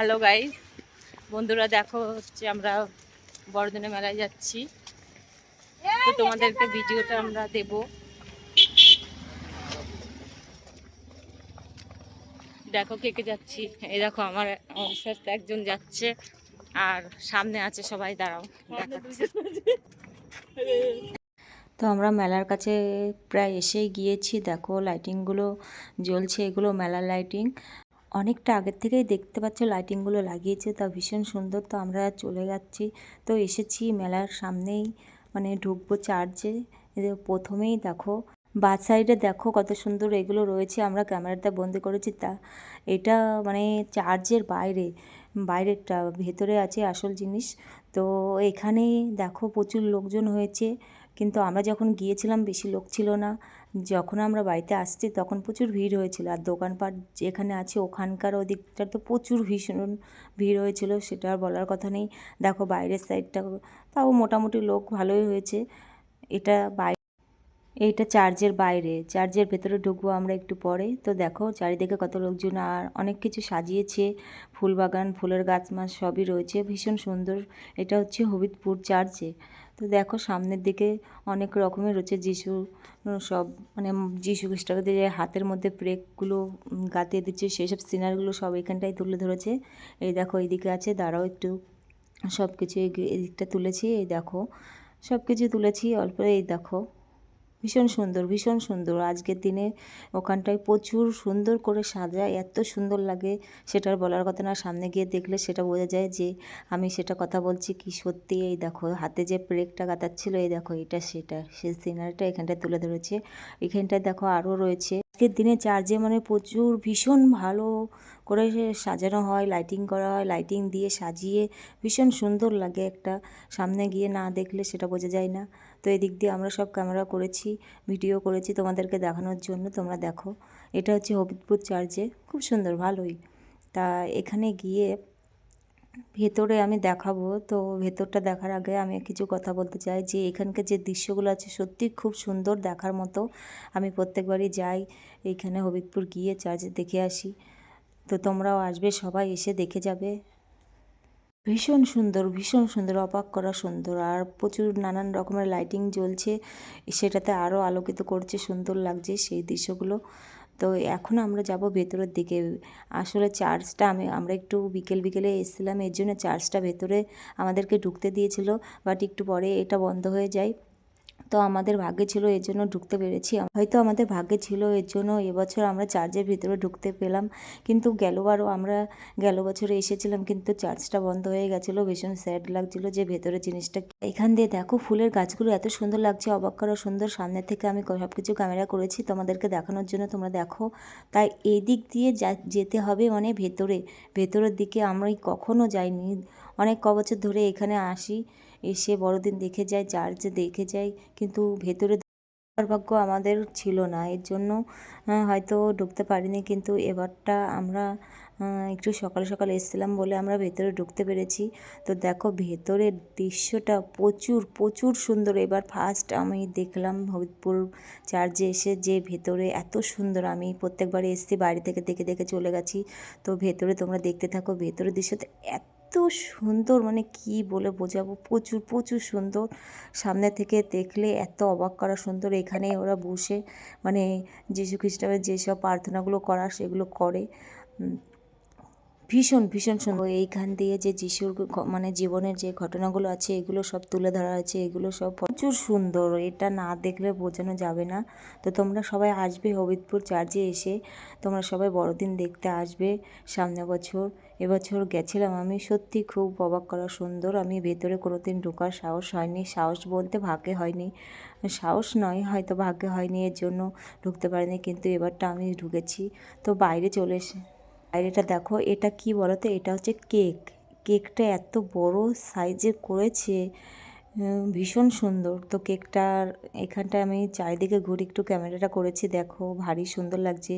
Hello guys, বন্ধুরা দেখো হচ্ছে আমরা বড়দিনে মেলায় যাচ্ছি। তো তোমাদেরকে ভিডিওটা আমরা দেব। দেখো কে কে যাচ্ছি। এই দেখো আমার সাথে একজন যাচ্ছে, আর সামনে আছে সবাই। দাঁড়াও দেখাচ্ছি। তো আমরা মেলার কাছে প্রায় এসেই গিয়েছি। দেখো লাইটিংগুলো জ্বলছে, এগুলো মেলার লাইটিং। অনেকটা আগের থেকেই দেখতে পাচ্ছ লাইটিংগুলো লাগিয়েছে, তা ভীষণ সুন্দর। তো আমরা চলে যাচ্ছি, তো এসেছি মেলার সামনেই, মানে ঢুকবো চার্চে। এদের প্রথমেই দেখো বাঁ সাইডে দেখো কত সুন্দর এগুলো রয়েছে, আমরা ক্যামেরাতে বন্দি করেছি। তা এটা মানে চার্চের বাইরেরটা, ভেতরে আছে আসল জিনিস। তো এখানে দেখো প্রচুর লোকজন হয়েছে, কিন্তু আমরা যখন গিয়েছিলাম বেশি লোক ছিল না। যখন আমরা বাড়িতে আসছি তখন প্রচুর ভিড় হয়েছিল, আর দোকানপাট যেখানে আছে ওখানকার ওদিকটা তো প্রচুর ভীষণ ভিড় হয়েছিল, সেটা আর বলার কথা নেই। দেখো বাইরের সাইডটা তাও মোটামুটি লোক ভালোই হয়েছে। এটা এইটা চার্চের বাইরে, চার্চের ভেতরে ঢুকবো আমরা একটু পরে। তো দেখো চারিদিকে কত লোকজন, আর অনেক কিছু সাজিয়েছে, ফুল বাগান, ফুলের গাছ মাছ সবই রয়েছে, ভীষণ সুন্দর। এটা হচ্ছে হবিবপুর চার্চে। তো দেখো সামনের দিকে অনেক রকমের রয়েছে যিশু সব, মানে যিশু খ্রিস্টকে যে হাতের মধ্যে প্রেকগুলো গাঁথিয়ে দিচ্ছে, সেসব সিনারিগুলো সব এখানটাই তুলে ধরেছে। এই দেখো এইদিকে আছে, দাঁড়াও একটু সব কিছু এদিকটা তুলেছি। এই দেখো সব কিছু তুলেছি অল্প। এই দেখো ভীষণ সুন্দর, ভীষণ সুন্দর। আজকের দিনে ওখানটায় প্রচুর সুন্দর করে সাজায়, এত সুন্দর লাগে সেটার বলার কথা না। সামনে গিয়ে দেখলে সেটা বোঝা যায় যে আমি সেটা কথা বলছি কি সত্যি। এই দেখো হাতে যে প্রেকটা গাঁথাচ্ছিল, এই দেখো এটা সেটা সেই সিনারিটা এখানটায় তুলে ধরেছে। এখানটায় দেখো আরও রয়েছে। আজকের দিনে চার্চে মানে প্রচুর ভীষণ ভালো করে সাজানো হয়, লাইটিং করা হয়, লাইটিং দিয়ে সাজিয়ে ভীষণ সুন্দর লাগে। একটা সামনে গিয়ে না দেখলে সেটা বোঝা যায় না। তো এদিক দিয়ে আমরা সব ক্যামেরা করেছি, ভিডিও করেছি তোমাদেরকে দেখানোর জন্য। তোমরা দেখো এটা হচ্ছে হবিবপুর চার্চে, খুব সুন্দর, ভালোই। তা এখানে গিয়ে ভেতরে আমি দেখাবো। তো ভেতরটা দেখার আগে আমি কিছু কথা বলতে চাই যে এখানকার যে দৃশ্যগুলো আছে সত্যি খুব সুন্দর, দেখার মতো। আমি প্রত্যেকবারই যাই এইখানে হবিবপুর, গিয়ে চার্চে দেখে আসি। তো তোমরাও আসবে, সবাই এসে দেখে যাবে। ভীষণ সুন্দর, ভীষণ সুন্দর, অবাক করা সুন্দর। আর প্রচুর নানান রকমের লাইটিং জ্বলছে, সেটাতে আরও আলোকিত করছে, সুন্দর লাগছে সেই দৃশ্যগুলো। তো এখন আমরা যাব ভেতরের দিকে। আসলে চার্চটা আমরা একটু বিকেলে এসেছিলাম, এর জন্য চার্চটা ভেতরে আমাদেরকে ঢুকতে দিয়েছিল, বাট একটু পরে এটা বন্ধ হয়ে যায়। তো আমাদের ভাগ্যে ছিল এর জন্য ঢুকতে পেরেছি, হয়তো আমাদের ভাগ্যে ছিল এর জন্য এবছর আমরা চার্চের ভিতরে ঢুকতে পেলাম। কিন্তু গেলবারও আমরা গেল বছরে এসেছিলাম, কিন্তু চার্চটা বন্ধ হয়ে গেছিলো। ভীষণ স্যাড লাগছিল যে ভেতরে জিনিসটা। এখান দিয়ে দেখো ফুলের গাছগুলো এত সুন্দর লাগছে, অবাক করা সুন্দর। সামনে থেকে আমি সব কিছু ক্যামেরা করেছি তোমাদেরকে দেখানোর জন্য, তোমরা দেখো। তাই এই দিক দিয়ে যেতে হবে, মানে ভেতরের দিকে আমরা কখনো যাইনি। অনেক বছর ধরে এখানে আসি, এসে বড়দিন দেখে যাই, চার্চে দেখে যাই, কিন্তু ভেতরে ঢোকার ভাগ্য আমাদের ছিল না, এর জন্য হয়তো ঢুকতে পারিনি। কিন্তু এবারটা আমরা একটু সকাল সকাল এসেছিলাম বলে আমরা ভেতরে ঢুকতে পেরেছি। তো দেখো ভেতরের দৃশ্যটা প্রচুর প্রচুর সুন্দর। এবার ফার্স্ট আমি দেখলাম হবিবপুর চার্চে এসে যে ভেতরে এত সুন্দর। আমি প্রত্যেকবারে এসেছি, বাইরে থেকে দেখে দেখে চলে গেছি। তো ভেতরে তোমরা দেখতে থাকো, ভেতরের দৃশ্যটা এত সুন্দর, মানে কি বলে বোঝাবো, প্রচুর প্রচুর সুন্দর। সামনে থেকে দেখলে এত অবাক করা সুন্দর। এখানে ওরা বসে মানে যীশু খ্রিস্টের যেসব প্রার্থনাগুলো করা সেগুলো করে। ভীষণ ভীষণ সুন্দর। এইখান দিয়ে যে যিশুর মানে জীবনের যে ঘটনাগুলো আছে এগুলো সব তুলে ধরা আছে, এগুলো সব প্রচুর সুন্দর, এটা না দেখলে বোঝানো যাবে না। তো তোমরা সবাই আসবে হবিবপুর চার্চে এসে, তোমরা সবাই বড়দিন দেখতে আসবে সামনে বছর। এবছর গেছিলাম আমি, সত্যি খুব অবাক করা সুন্দর। আমি ভেতরে কোনোদিন ঢোকার সাহস হয়নি, সাহস বলতে ভাগ্যে হয়নি, সাহস নয় হয়তো ভাগ্যে হয়নি, এর জন্য ঢুকতে পারিনি। কিন্তু এবারটা আমি ঢুকেছি। তো বাইরে চলে এসে বাইরেটা দেখো, এটা কি বলো তো, এটা হচ্ছে কেক। কেকটা এত বড় সাইজের করেছে, ভীষণ সুন্দর। তো কেকটার এখানটায় আমি চারিদিকে ঘুরে একটু ক্যামেরাটা করেছি, দেখো ভারী সুন্দর লাগছে।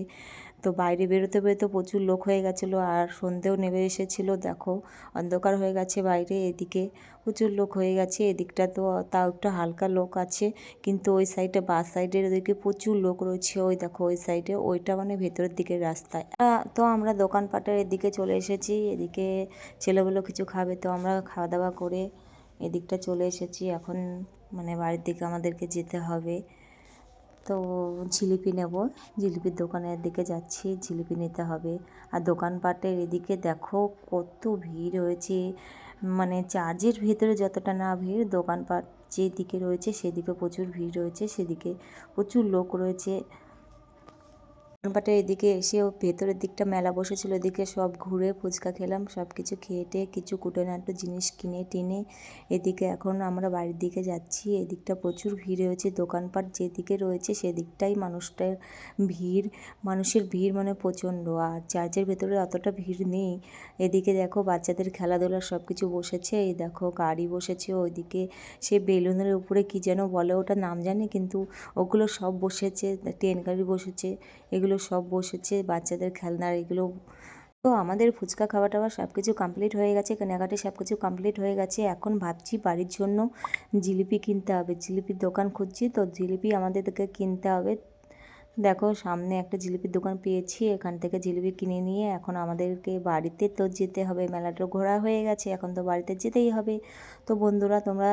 তো বাইরে বেরোতে বেরোতে প্রচুর লোক হয়ে গেছিলো আর সন্ধেও নেমে এসেছিলো। দেখো অন্ধকার হয়ে গেছে বাইরে, এদিকে প্রচুর লোক হয়ে গেছে। এদিকটা তো তাও একটু হালকা লোক আছে, কিন্তু ওই সাইডে বাস সাইডের ওদিকে প্রচুর লোক রয়েছে। ওই দেখো ওই সাইডে, ওইটা মানে ভেতরের দিকের রাস্তায়। তো আমরা দোকানপাটের এদিকে চলে এসেছি। এদিকে ছেলেগুলো কিছু খাবে, তো আমরা খাওয়া দাওয়া করে এদিকটা চলে এসেছি। এখন মানে বাড়ির দিকে আমাদেরকে যেতে হবে। তো জিলিপি নেব, জিলিপির দোকানের দিকে যাচ্ছি, জিলিপি নিতে হবে। আর দোকানপাটের এদিকে দেখো কত ভিড় হয়েছে, মানে চার্চের ভেতরে যতটা না ভিড়, দোকানপাট যেদিকে রয়েছে সেদিকে প্রচুর ভিড় রয়েছে, সেদিকে প্রচুর লোক রয়েছে। দোকানপাটের এদিকে এসেও ভেতরের দিকটা মেলা বসেছিল, এদিকে সব ঘুরে ফুচকা খেলাম, সব কিছু খেয়ে টেয়ে কিছু কুটোনাট্য জিনিস কিনে টিনে এদিকে এখন আমরা বাড়ির দিকে যাচ্ছি। এদিকটা প্রচুর ভিড় হয়েছে, দোকানপাট যেদিকে রয়েছে সেদিকটাই মানুষের ভিড় মানে প্রচণ্ড। আর চার্চের ভেতরে অতটা ভিড় নেই। এদিকে দেখো বাচ্চাদের খেলাধুলার সব কিছু বসেছে, এই দেখো গাড়ি বসেছে, ওইদিকে সে বেলুনের উপরে কি যেন বলে, ওটা নাম জানি, কিন্তু ওগুলো সব বসেছে, ট্রেন গাড়ি বসেছে, এগুলো সব বসেছে বাচ্চাদের খেলনার এগুলো। তো আমাদের ফুচকা খাওয়া টাওয়া সব কিছু কমপ্লিট হয়ে গেছে, কেনাকাটি সব কিছু কমপ্লিট হয়ে গেছে। এখন ভাবছি বাড়ির জন্য জিলিপি কিনতে হবে, জিলিপির দোকান খুঁজছি, তো জিলিপি আমাদেরকে কিনতে হবে। দেখো সামনে একটা জিলিপির দোকান পেয়েছি, এখান থেকে জিলিপি কিনে নিয়ে এখন আমাদেরকে বাড়িতে তো যেতে হবে। মেলাটা ঘোরা হয়ে গেছে, এখন তো বাড়িতে যেতেই হবে। তো বন্ধুরা তোমরা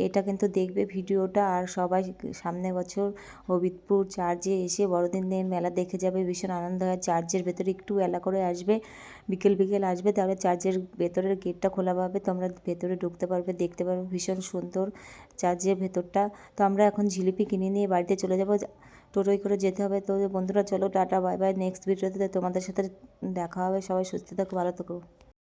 এটা কিন্তু দেখবে ভিডিওটা, আর সবাই সামনে বছর হবিবপুর চার্চে এসে বড়দিনের মেলা দেখে যাবে, ভীষণ আনন্দ হয়। চার্চের ভেতরে একটু বেলা করে আসবে, বিকেল বিকেল আসবে, তাহলে চার্চের ভেতরের গেটটা খোলা পাবে, তোমরা ভেতরে ঢুকতে পারবে, দেখতে পারবে, ভীষণ সুন্দর চার্চের ভেতরটা। তো আমরা এখন জিলিপি কিনে নিয়ে বাড়িতে চলে যাব, টোটোয় করে যেতে হবে। তো বন্ধুরা চলো টাটা বাই বাই, নেক্সট ভিডিওতে তোমাদের সাথে দেখা হবে। সবাই সুস্থ থাকো, ভালো থাকো।